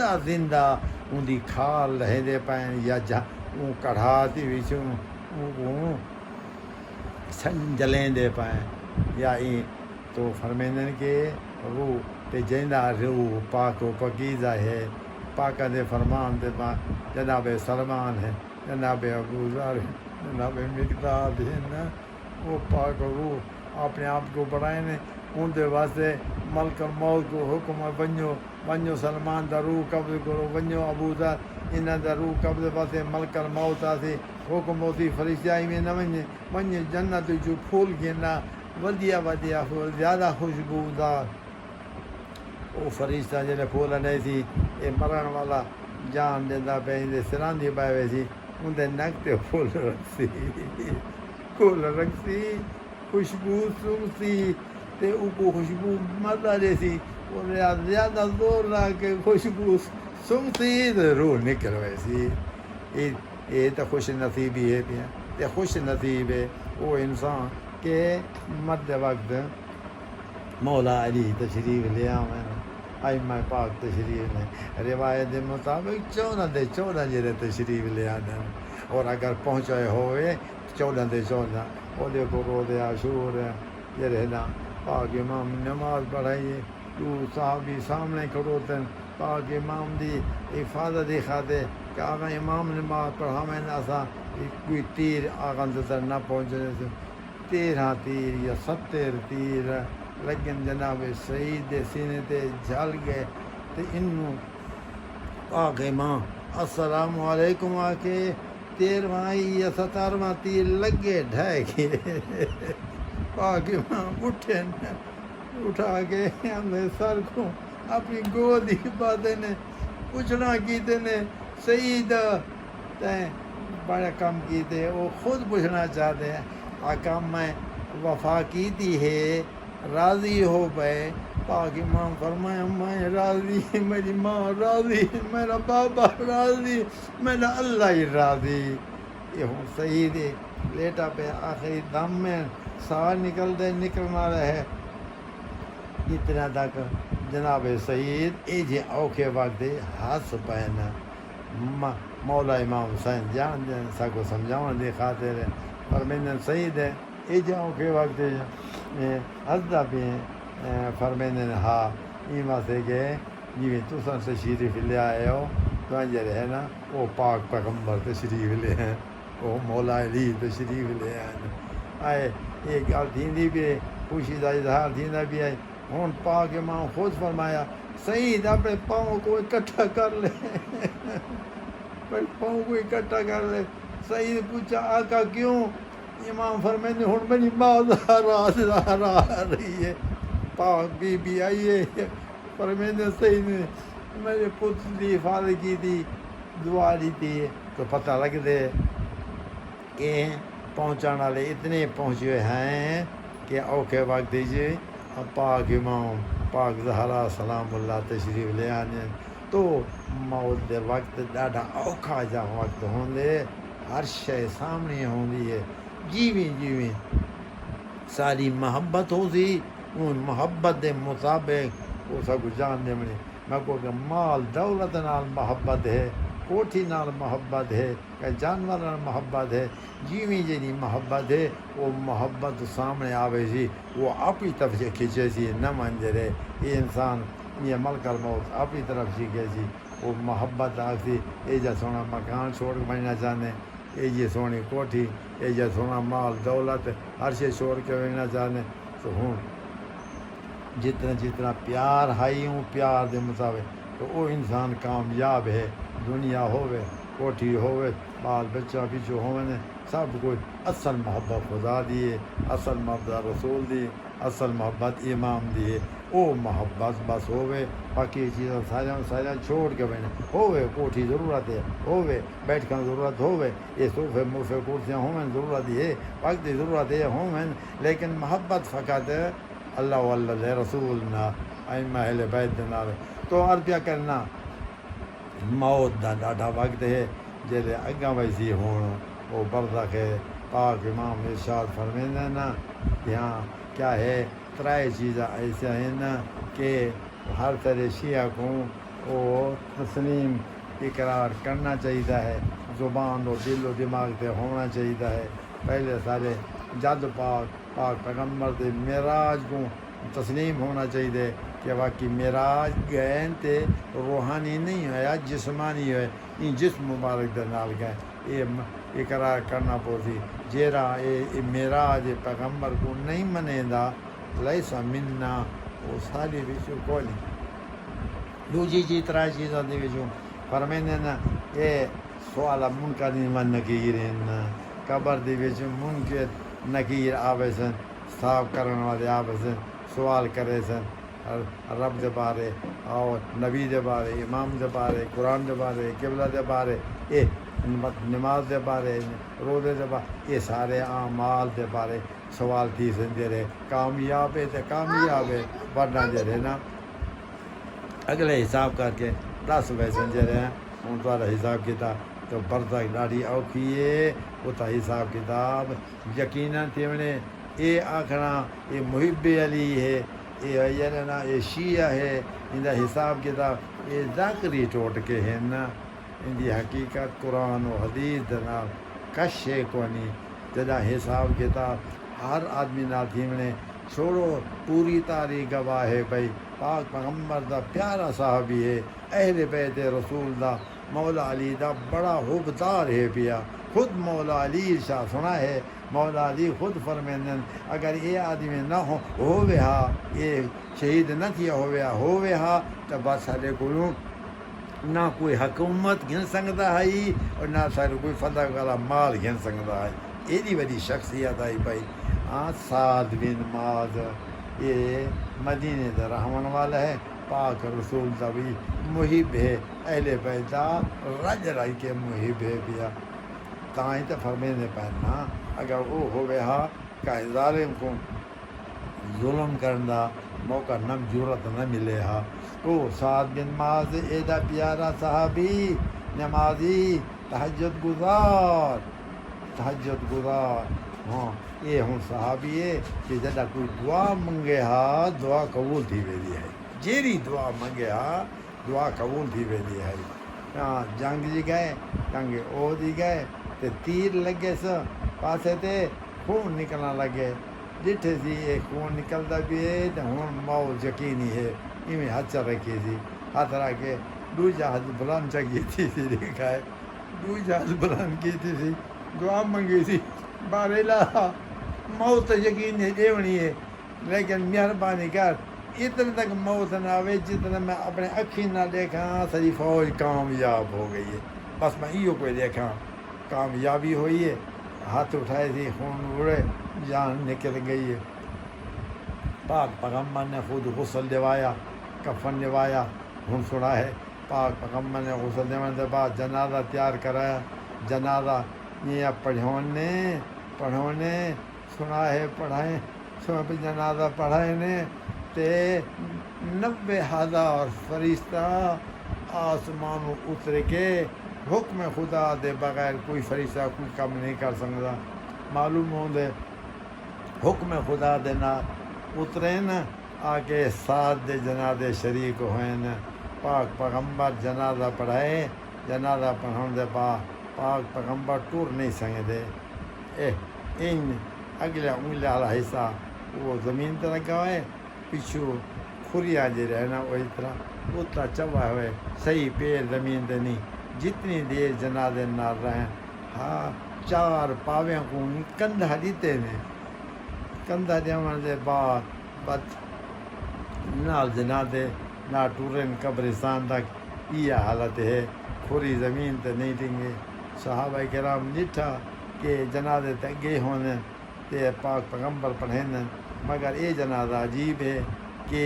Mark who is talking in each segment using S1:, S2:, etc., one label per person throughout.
S1: زندہ زندہ ان دی کھال لہندے پین یا اون کڑھا تی وچوں اون جلیندے پین یا این تو فرمیندن کہ روح تے جیندا روح پاک و پاکیزہ ہے پاکاں دے فرمان تے جناب سلمان ہے جناب ابو ذر جناب مقداد ہے نا وہ پاک روح اپنے آپ کو بڑھائے نے ان دے واسطے ملک الموت کو حکم ونجو سلمان دا روح قبض کرو ونجو ابو ذر انہاں دا روح قبض واسطے ملک الموت آسی حکم ہوتی فرشتائی میں نہ ونجے جنت جو پھول گھنا ودیا پھول زیادہ خوشبودار وہ فرشتہ جڑے پھول نہیں سی یہ مرن والا جان دیندا پہ اندے سراں دی پائے وے سی ان دے نک تے پھول رکھسی خوشبو سنگسی تے اوپر خوشبو مزہ دے سی اور زیادہ زور لا کے خوشبو سنگسی تے روح نکل وے سی یہ تو خوش نصیبی ہے پیا تے خوش نصیب ہے وہ انسان کہ مرد وقت مولا علی تشریف لے آویں ائمہ پاک تشریف نے روایت دے مطابق 14 جڑے تشریف لے آنے اور اگر پہنچے ہوئے 14 دے 14 وہ دیکھو روز عاشور جڑے نا پاک امام نماز پڑھائیے تو صحابی سامنے کھڑوتے پاک امام دی حفاظت دی خاطر کہ آگا امام نماز پڑھاویں اساں کوئی تیر آگا اندر نہ پہنچنے سے 13 تیر یا 70 تیر لیکن جناب سعید دے سینے تے جھل گئے تے انہوں پاک امام السلام علیکم آ کے 13واں یا 17واں تیر لگے ڈھائے گئے پاک امام اٹھا کے ہمیں سر کو اپنی گود ہی پاتے نے پوچھنا کیتے نے سعید تیں بڑا کم کیتے وہ خود پوچھنا چاہتے ہیں آقا میں وفا کی تھی ہے راضی ہو پے پاک امام فرمایا میں راضی میری ماں راضی میرا بابا راضی میرا اللہ ہی راضی یہ ہوں سعید لیٹا پہ آخری دم میں سار نکلنا رہے اتنا تک جناب سعید یہ جی اوکھے وقت ہاتھ پہنا مولا امام حسین جان سکو سمجھاؤں دے خاطر پر میں نے سعید ہے یہ جی اوکھے وقت ہسدا پہ فرمیندن ہاں این واسطے کہ جی تساں تشریف لے آئے ہو تو جڑے ہے نا وہ پاک پیغمبر تشریف لے ہیں وہ مولا علی تشریف لے آئے یہ گل تھیندی بھی خوشی کا اظہار تھیندا بھی ہے ہوں پاک امام خود فرمایا سعید اپنے پاؤں کو اکٹھا کر لے پاؤں کو اکٹھا کر لے سعید پوچھا آقا کیوں امام فرمائے ہوں میری ماں زہرا آ رہی ہے پاک بی آئی ہے فرمائے سعید نے میرے پتر کی حفاظت کی تھی دعا دی تھی تو پتہ لگ دے کہ پہنچانے والے اتنے پہنچے ہیں کہ اوکھے وقت جی پاک امام پاک زہرا سلام اللہ تشریف لے آنے تو موت دے وقت ڈاڈا اوکھا جا وقت ہوندے ہر شے سامنے ہوندی ہے جیویں ساری محبت ہو سی ان محبت دے مطابق وہ سب جان دے میں کو کہ مال دولت نال محبت ہے کوٹھی نال محبت ہے کہ جانور نال محبت ہے جیویں جی محبت ہے وہ محبت سامنے آوے سی وہ اپنی طرف سے کھینچے سی نہ منجے رہے یہ انسان یہ ملک الموت اپنی طرف سے گئے سی وہ محبت آسی یہ جا سونا مکان چھوڑ کے بننا چاہتے یہ جی سونی کوٹھی یہ جا سونا مال دولت ہر شے چھوڑ کے بننا چاہتے تو ہوں جتنا پیار ہائی ہوں پیار دے مطابق تو وہ انسان کامیاب ہے دنیا ہوئے کوٹھی ہوئے بال بچہ پیچھو ہوئے سب کچھ اصل محبت خدا دیے اصل محبت رسول دی اصل محبت امام دیے وہ محبت بس ہوئے باقی چیزیں سارا چھوڑ کے بہنے ہوئے کوٹھی ضرورت ہے ہوئے بیٹھ کر ضرورت ہوئے یہ صوفے مفے کرسیاں ہوئیں ضرورت ہے وقت کی ضرورت ہے ہوئیں لیکن محبت فقط اللہ واللہ رسول نہ ائمہ اہل بیت نال تو عرض کرنا موت دا ڈاڈا وقت ہے جیسے اگاں ویسی ہون وہ برزخ ہے پاک امام ارشاد فرمیندے نا کہ ہاں کیا ہے ترائے چیزیں ایسا ہیں نا کہ ہر طرح شیعہ کو وہ تسلیم اقرار کرنا چاہیے ہے، زبان و دل و دماغ سے ہونا چاہیے ہے۔ پہلے سارے جد پاک پیغمبر دے معراج کو تسلیم ہونا چاہیے کہ واقعی معراج گئے تے روحانی نہیں ہویا، جسمانی ہوئے، ان جسم مبارک دے نال گئے، یہ اقرار کرنا پوسی۔ جیرا یہ معراج پیغمبر کو نہیں منیندا لیسا منا، وہ ساری وچوں کوئی نہیں۔ دوجی چیز ترائے چیزاں دے وچوں فرمیندے نا یہ سوال منکر و نکیر قبر دے وچ منکر نکیر آوے سن، صاف کرن والے آوے سن، سوال کرے سن رب دے بارے اور نبی دے بارے، امام دے بارے، قرآن دے بارے، قبلہ دے بارے، یہ نماز دے بارے، روزے دے بارے، یہ سارے اعمال دے بارے سوال تھی سن جڑے کامیاب ہے تے کامیاب ہے، ورنہ جڑے نا اگلے حساب کر کے دس ویسے جڑے ہیں ہوں تھوڑا حساب کتاب تو برتک ڈاڑھی اوکھی ہے، وہ تا حساب کتاب یقیناً تھی ونے یہ آکھنا یہ محب علی ہے، یہ نا یہ شیعہ ہے، ان دا حساب کتاب یہ ذاکری ٹوٹ کے ہیں نا، ان دی حقیقت قرآن و حدیث دے نال کش ہے کونی، جدا حساب کتاب ہر آدمی نال تھی ونے چھوڑو پوری تاریخ گواہ ہے بھائی پاک پیغمبر دا پیارا صحابی ہے، اہل بیت رسول دا مولا علی دا بڑا حبدار ہے پیا، خود مولا علی شاہ سنا ہے، مولا علی خود فرمیندن اگر یہ آدمی نہ ہووے ہا، یہ شہید نہ تھیا ہووے ہا تو بس سارے کو نہ کوئی حکومت گھن سکتا ہے اور نہ سارے کوئی فتح والا مال گھن سکتا ہے، ایڈی بڑی شخصیت آئی بھائی۔ ہاں سعد بن معاذ یہ مدینے دا رحمن والا ہے، پاک رسول دا بھی محب ہے، اہل بیت دا رج رج کے محب ہے پیا، تائیں تو فرمیندے پہنا اگر وہ ہوئے ہا کہ ظالم کو ظلم کرنا موقع نہ جرت نہ ملے ہا، تو سعد بن معاذ ایڈا پیارا صحابی، نمازی، تہجد گزار، ہاں یہ ہوں صحابی ہے کہ جدا کوئی دعا منگے ہا دعا قبول تھی ویندی ہے، جیڑی دعا منگے ہا دعا قبول تھی ویندی ہے۔ ہاں جنگ جی گئے، جنگ او دی گئے تے تیر لگے سا پاسے تے خون نکلنا لگے، ڈٹھے سی یہ خون نکلتا بھی ہے تو ہوں موت یقینی ہے، ایویں ہاتھ رکھی سی، ہاتھ رکھ کے دوجا ہاتھ بلند چکی تھی دیکھا ہے، دوجا ہاتھ بلند کی تھی دعا منگی سی، بارے موت یقین ہے دیونی ہے لیکن مہربانی کر اتنے تک موت نہ آوے جتنا میں اپنے اکھی نہ دیکھا ساری فوج کامیاب ہو گئی ہے، بس میں ایو کوئی دیکھا کامیابی ہوئی ہے، ہاتھ اٹھائے تھی خون اڑے جان نکل گئی ہے۔ پاک پیغمبر نے خود غسل دوایا، کفن دوایا، ہن سنا ہے پاک پیغمبر نے غسل دینے کے بعد جنازہ تیار کرایا، جنازہ یہ پڑھونے سنا ہے پڑھائیں سنا پہ جنازہ پڑھائے نے تے 90,000 فرشتہ آسمان اتر کے حکم خدا دے بغیر کوئی فرشتہ کوئی کم نہیں کر سکتا، معلوم ہوں دے حکم خدا دے نہ اترے نا آ کے ساتھ دے جنازے شریک ہوئے نا، پاک پیغمبر جنازہ پڑھائے، جنازہ پڑھاؤں دے پاک پیغمبر ٹور نہیں سکتے، ان اگلا انگلی والا حصہ وہ زمین تے لگا ہوئے، پچھو کھریا جی رہنا وہی طرح اتنا چوا ہوئے، صحیح پیر زمین تے نہیں، جتنی دیر جنازے نہ رہیں، ہاں 4 پاویاں کو کندھا دیتے نے، کندھا دیوان دے بعد نال جنازے نہ ٹورن قبرستان تک یہ حالت ہے، کھری زمین تے نہیں دیں گے۔ صحابہ کرام ڈٹھا کہ جنازے تے گئے ہونے تے پاک پیغمبر پڑھیں، مگر یہ جنازہ عجیب ہے کہ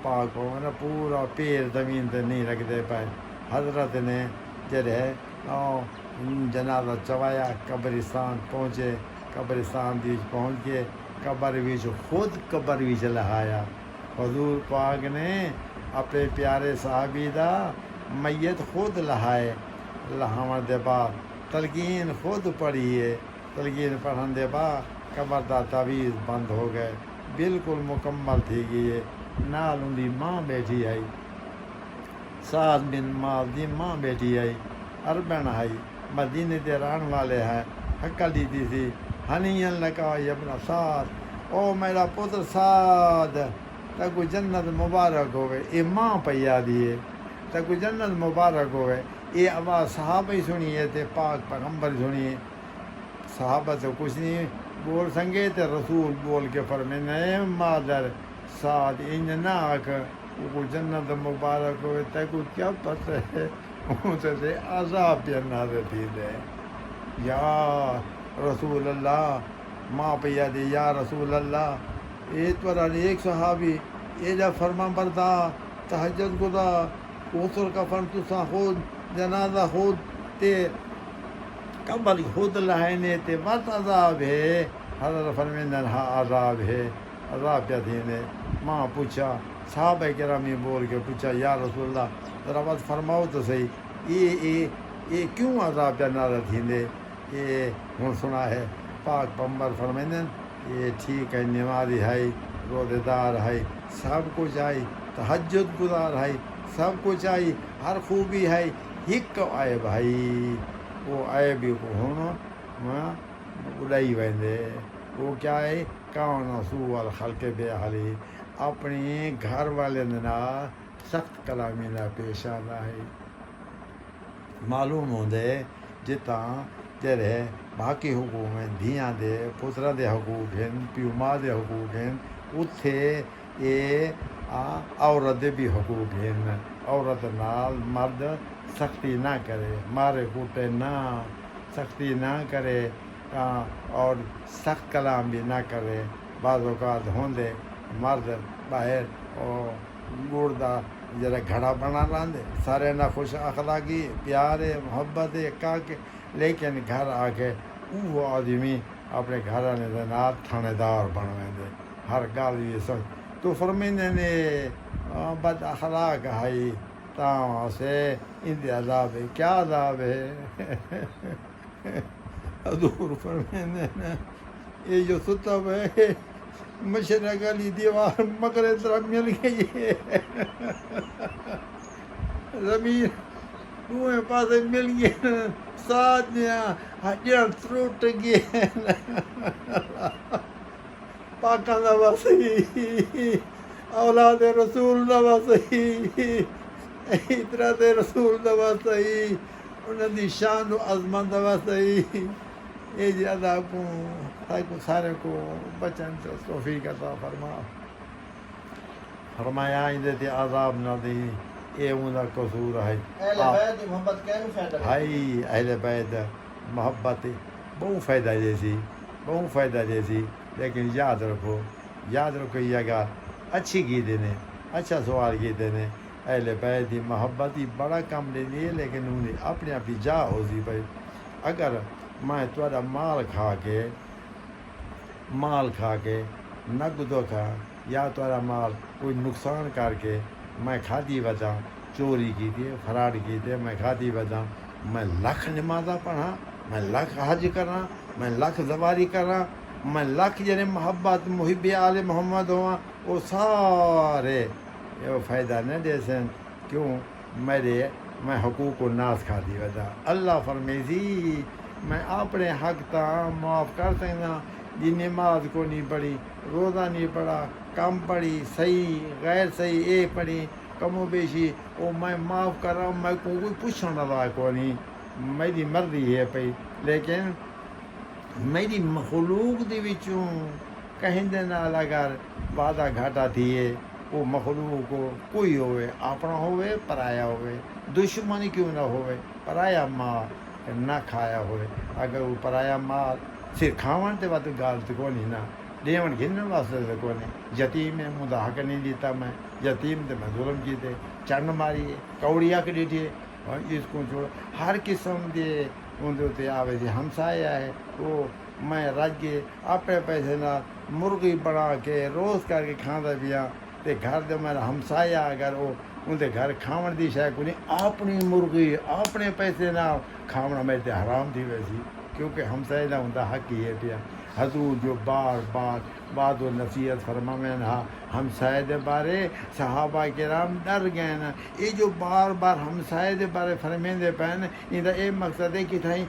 S1: پاک ہونا پورا پیر زمین تے نہیں رکھتے پائے، حضرت نے جڑے جنازہ چوایا، قبرستان پہنچے، قبرستان دیچ پہنچ کے قبر وچ خود قبر وچ لہایا، حضور پاک نے اپنے پیارے صحابی دا میت خود لہائے، لہاون دے بعد تلقین خود پڑھی ہے، تلقین پڑھن دے بعد قبر دا تعویذ بند ہو گئے، بالکل مکمل تھی گئی ہے، نال ان دی ماں بیٹھی آئی، سعد بن معاذ دی ماں بیٹی آئی اربن آئی مدینے دے رہن والے ہیں حقہ دیتی تھی ہنین لکا ابن سعد او میرا پتر سعد تکو جنت مبارک ہوئے اے ماں پیا دیے تکو جنت مبارک ہوئے اے آواز صحابہ ہی سنیے تے پاک پیغمبر سنیے صحابہ سے کچھ نہیں بول سنگے تے رسول بول کے فرمائے مادر سعد انج نہ آکھ کو جنت مبارک ہوئے تکو کیا پتہ ہے اسے تے عذاب پہ نازل تھی دے یا رسول اللہ ماں پیا دے یا رسول اللہ اے تورا ایک صحابی اے جا فرما بردار تہجد گزار غسل کفن تساں خود جنازہ خود تے قبر خود لہینے تے بس عذاب ہے حضرت فرمیندن ہاں عذاب ہے عذاب کیا دینے ماں پوچھا صحابہ کرامی بول کے پوچھا یا رسول اللہ ذرا بات فرماؤ تو صحیح یہ کیوں عذاب کیا نازل تھیندے یہ ہن سنا ہے پاک پیغمبر فرمیندن یہ ٹھیک ہے نمازی ہے روزے دار ہے سب کچھ ہے تہجد گزار ہے سب کچھ ہے ہر خوبی ہے ہک عیب بھائی وہ عیب کو ہونا اڑائی ویندے وہ کیا ہے کون سوء الخلق بے حالی اپنے گھر والے نال سخت کلامی نہ پیش آنا ہے معلوم ہوندے جتاں تیرے باقی حقوق ہیں دھیاں دے پتراں دے حقوق ہیں پیو ماں دے حقوق ہیں اتھے یہ عورت دے بھی حقوق ہیں عورت نال مرد سختی نہ کرے مارے کوٹے نہ سختی نہ کرے اور سخت کلام بھی نہ کرے بعض اوقات ہوندے مرد باہر اور گڑدا جرا گھڑا بنا راندے سارے نہ خوش اخلاقی پیارے محبت کا کے لیکن گھر آ کے وہ آدمی اپنے گھر والے دے نال تھانے دار بن ویندے ہر گل یہ سب تو فرمیندے نے بد اخلاق ہے تاں سے ان دے عذاب ہے کیا عذاب ہے حضور فرمیندے نے یہ جو ستا ہے مشرق والی دیوار مگر طرح مل گئی ہے زمین دوئے پاسے مل گئے ساتھ میں ہڈیاں ٹوٹ گئے پاکاں دا وصی اولاد رسول دا وصی اطرت رسول دا وصی انہاں دی شان و عظمت دا وصی یہ جی عذاب کو سارے کو بچن سے توفیق عطا فرمایا اندے تے عذاب نہ دی اے اوندا قصور ہے
S2: اہل بیت دی محبت کینو فائدہ
S1: بھائی اہل بیت محبت بہت فائدہ جیسی لیکن یاد رکھو یہ گا اچھی گیتے نے اچھا سوال کیتے نے اہل بیت دی محبت ہی بڑا کم لینی ہے لیکن انہیں اپنے آپ ہی جا ہو سی بھائی اگر میں تھوڑا مال کھا کے نقد کھا یا تھوڑا مال کوئی نقصان کر کے میں کھاتی بچا چوری کی تھی فراڈ کی تھی میں کھاتی بچا میں لکھ نمازہ پڑھا میں لکھ حج کرا میں لکھ زواری کرا میں لکھ جنے محبت محب آل محمد ہوا وہ سارے وہ فائدہ نہ دے سن کیوں میں حقوق الناس کھاتی بچا اللہ فرمیزی میں اپنے حق تا معاف کر سکنا جی نماز کو نہیں پڑھی روزہ نہیں پڑھا کم پڑھی صحیح غیر صحیح اے پڑھی کم و بیشی وہ میں معاف کر رہا ہوں میں کوئی پوچھنے والا کو نہیں میری مرضی ہے پئی لیکن میری مخلوق دی وچوں کہیں دے نال اگر وعدہ گھاٹا تھیے وہ مخلوق کو کوئی ہوئے اپنا ہوئے پرایا ہوئے دشمنی کیوں نہ ہوئے پرایا مال نہ کھایا ہوئے اگر وہ پرایا مال صرف کھاون تے وقت گال تے کو نہیں نا دیون گھنن واسطے تے کو نہیں یتیم میں مدا حق نہیں دیتا میں یتیم تے میں ظلم کیتے چنڈ ماری کوڑیا کے ڈیٹے اور اس کو چھوڑ ہر قسم دے اندر تے آوے جی ہمسایا ہے وہ میں رج کے اپنے پیسے نہ مرغی بنا کے روز کر کے کھاندا پیا تے گھر دے میرا ہمسایا اگر وہ اندر گھر کھاون دی شے کو نہیں اپنی مرغی اپنے پیسے نہ کھاونا میرے تے حرام تھی ویسی کیونکہ ہمسائے نہ ہوندا حق ہی ہے پیا حضور جو بار بار بعد و نصیحت فرماویں ہا ہمسائے دے بارے صحابہ کرام ڈر گئے نا یہ جو بار بار ہمسائے دے بارے فرمیندے پین ان دا اے مقصد ہے کہ تھائیں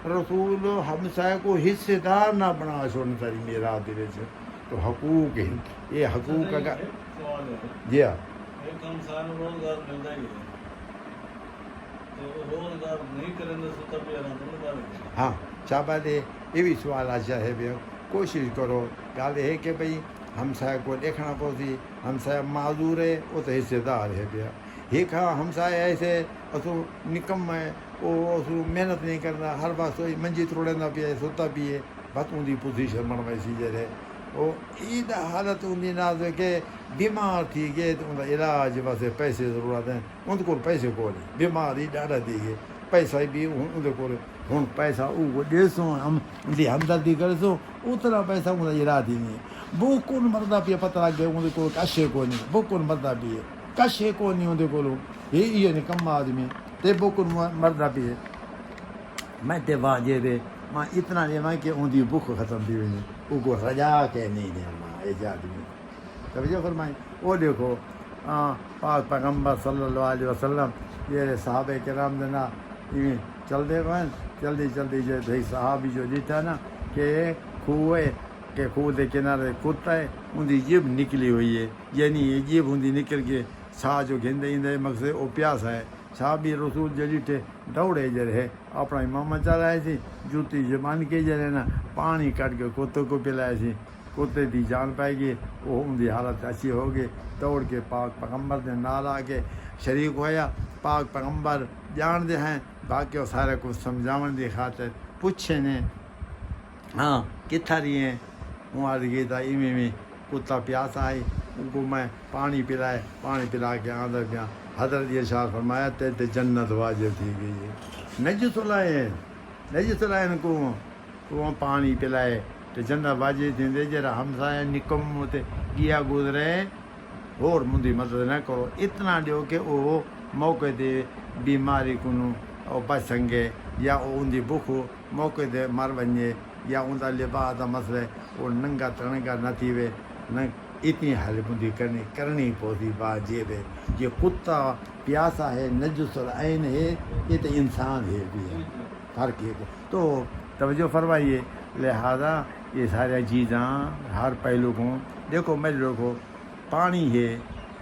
S1: رسول ہمسائے کو حصے دار نہ بنا چھوڑنا تاری میراث دے وچ تو حقوق ہیں یہ حقوق کا
S3: سوال ہے
S1: جی ہاں
S3: ایک انسان روزگار ملتا ہی ہے تو روزگار نہیں کریں گے تو تب آرام نہیں
S1: ہاں چابا دے یہ بھی سوال آچا ہے بھی کوشش کرو گل ہے کہ بھئی ہمسائے کو دیکھنا پوسی ہمسائے معذور ہے وہ تو حصے دار ہے پیا ایک ہاں ہمسائے ایسے اسو نکم ہے وہ اسو محنت نہیں کرنا ہر بات سوئی منجی تروڑنا پیا سوتا پیے بات ان کی پوزیشن بنوائی سی جڑے وہ عید حالت ان کی ناز کہ بیمار تھی گئے تو ان کا علاج واسطے پیسے ضرورت ہیں ان کو پیسے کو نہیں بیماری ڈاڈا تھی گئے پیسہ بھی ان کو ہوں پیسہ وہ ڈیسوں ہم ان کی ہمدردی کرسوں اتنا پیسہ ان کا علاج ہی نہیں وہ کون مردا پیا پتہ لگ گیا ان کو کشے کو نہیں وہ کون مردا پی ہے کشے کو نہیں ان کو یہ نکم آدمی تے وہ کون مردا پی ہے میں تے واجے دے میں اتنا دے میں کہ ان کی بھوک ختم تھی ویسے ان کو رجا کے نہیں دے ماں ایسے آدمی توجہ فرمائیں وہ دیکھو پاک پیغمبر صلی اللہ علیہ وسلم یہ صحابہ کرام دے نا چل دے وین جلدی جو بھائی صحابی جو ڈیٹا نا کہ خوہ دے کنارے کتا ہے ان کی جیب نکلی ہوئی ہے یعنی یہ جیب ان کی نکل کے چھا جو گھندے اندے مقصد وہ پیاسا ہے صحابی رسول جو ڈیٹے دوڑے جرے اپنا امام چلائے سی جوتی زبان کے جرے نا پانی کٹ کے کتے کو پلائے سی کتے دی جان پائے گی وہ ان کی حالت اچھی ہوگی دوڑ کے پاک پیغمبر دے نال آ کے شریک ہویا پاک پیغمبر جان دے ہیں باقی وہ سارے کو سمجھاون دی خاطر پوچھے نے ہاں کتھا رہی ہیں وہ آدھ گئی تھا میں کتا پیاسا آئی ان کو میں پانی پلا کے آدھا پیا حضرت یہ شاہ فرمایا تے جنت واجب تھی گئی ہے نجس لائن کو وہ پانی پلائے تو جنت واجب تھی جرا ہمسائے نکم ہوتے گیا گزرے اور مندی مدد نہ کرو اتنا ڈیو کہ وہ موقع دے بیماری کنو اور بچ سنگے یا ان کی بخ موقع دے مر ونجے یا ان کا لباس کا مسئلہ وہ ننگا ترنگا نہ تھی وے نہ اتنی حل بندی کرنی پوسی واجب ہے یہ کتا پیاسا ہے نجس العین ہے یہ تو انسان ہے بھی ہے فرق ہے تو توجہ فرمائیے لہذا یہ سارے چیزاں ہر پہلو کو دیکھو میرے لوگوں پانی ہے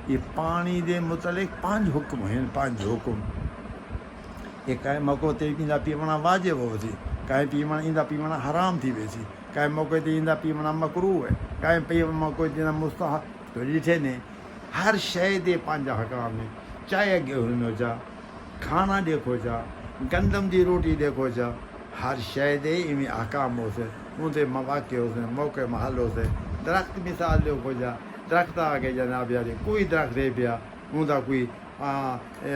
S1: یہ پانی دے متعلق 5 حکم ہیں 5 حکم یہ کہیں موقع تے ایندا پیونا واجب ہو سی کہیں پیونا ایندا پیونا حرام تھی ویسی کہیں موقع تے ایندا پیونا مکروہ ہے کہیں پیونا موقع تے مستحب تو ڈٹھے نے ہر شے دے 5 حکام نے چائے گیہوں میں جا کھانا دیکھو جا گندم دی روٹی دیکھو جا ہر شے دے میں احکام ہو سے ان دے مواقع ہو سے موقع محل ہو سے درخت مثال دیکھو جا درخت آگے جناب یاری کوئی درخت دے پیا ان کا کوئی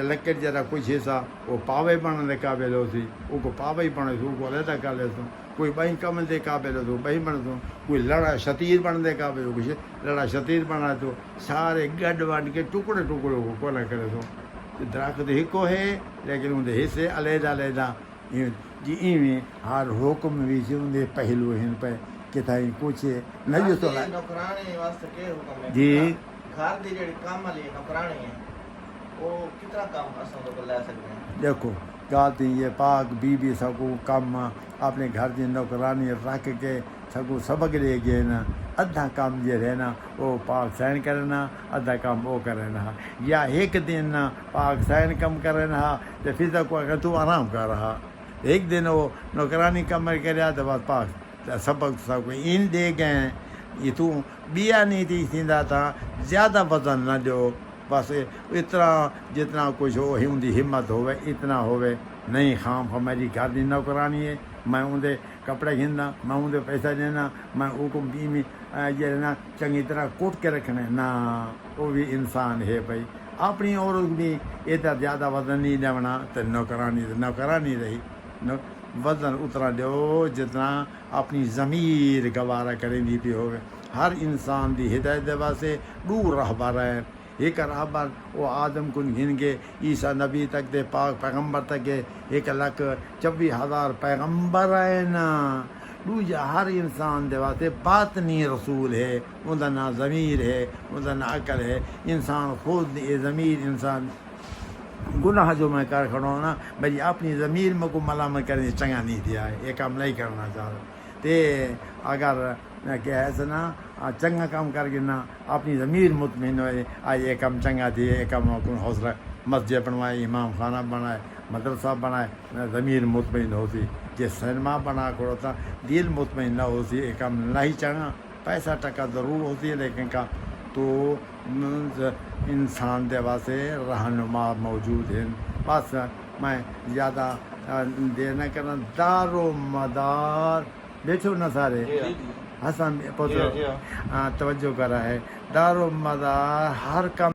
S1: لکڑ جرا کچھ حصہ وہ پاوے بننے دے قابل ہو سی وہ کو پاوے ہی بنے سو کو علیحدہ کر لے سو کوئی بہن کمل دے قابل ہو سو بہن بن سو کوئی لڑا شتیر بن دے قابل ہو کچھ لڑا شتیر بنا تو سارے گڈ ونڈ کے ٹکڑے کو نہ کرے سو درخت ہکو ہے لیکن ان دے حصے علیحدہ جی ایویں ہر حکم بھی ان دے پہلو ہیں پہ کتائی کچھ نہیں تو
S2: نوکرانے واسطے کے حکم ہے
S1: جی
S2: گھر دی جڑی کام والی نوکرانے ہیں وہ کتنا کام اساں تو لے سکتے ہیں
S1: دیکھو گاتی یہ پاک بی سکو کم اپنے گھر کی نوکرانی رکھ کے سکو سبق لے گئے نا ادھا کام جو رہنا وہ پاک سائن کرنا ادھا کام وہ کرنا یا ایک دن پاک سائن کم کرنا تو پھر تک اگر تو آرام کر رہا ایک دن وہ نوکرانی کم کریا تو بس پاک سبق سب ان دے گئے یہ تو بیا نہیں تھی تھیندا تھا زیادہ وزن نہ دو بس اتنا جتنا کچھ ہو ان کی ہمت ہوئے اتنا ہوئے نہیں خام ہماری گھر کی نوکرانی ہے میں اندر کپڑے گھننا میں اندر پیسہ دینا میں حکم بھی میں یہ نا چنگی طرح کوٹ کے رکھنا نہ وہ بھی انسان ہے بھائی اپنی عورت بھی اتنا زیادہ وزن نہیں دینا تو نوکرانی رہی وزن اتنا دو جتنا اپنی ضمیر گوارا کریں دی پی ہوئے ہر انسان دی ہدایت دے واسطے دور رہبر ہے ایک رہبر وہ آدم کن گھن کے عیسیٰ نبی تک دے پاک پیغمبر تک کے 1,24,000 پیغمبر آئے نا دوجا ہر انسان دے واسطے باطنی رسول ہے اوندا نا ضمیر ہے اوندا نا عقل ہے انسان خود یہ ضمیر انسان گناہ جو میں کر کھڑا ہوں نا بھائی اپنی ضمیر میں کو ملامت کرنے چنگا نہیں دیا ہے یہ کام نہیں کرنا چاہ رہا تے اگر کیا ہے نا چنگا کام کر کے نا اپنی ضمیر مطمئن ہوئے آج یہ کام چنگا تھی یہ کام حوصلہ مسجد بنوائے امام خانہ بنائے مدرسہ بنائے ضمیر مطمئن ہوتی جی سنیما بنا کر ہوتا دل مطمئن نہ ہوتی یہ کام نہیں چنگا پیسہ ٹکا ضرور ہوتی ہے لیکن کا تو انسان دے واسطے رہنما موجود ہیں بس میں زیادہ دیر نہ کرنا دار و مدار بیٹھو نا سارے حسن پوچھو توجہ کرا ہے دار و مدار ہر کام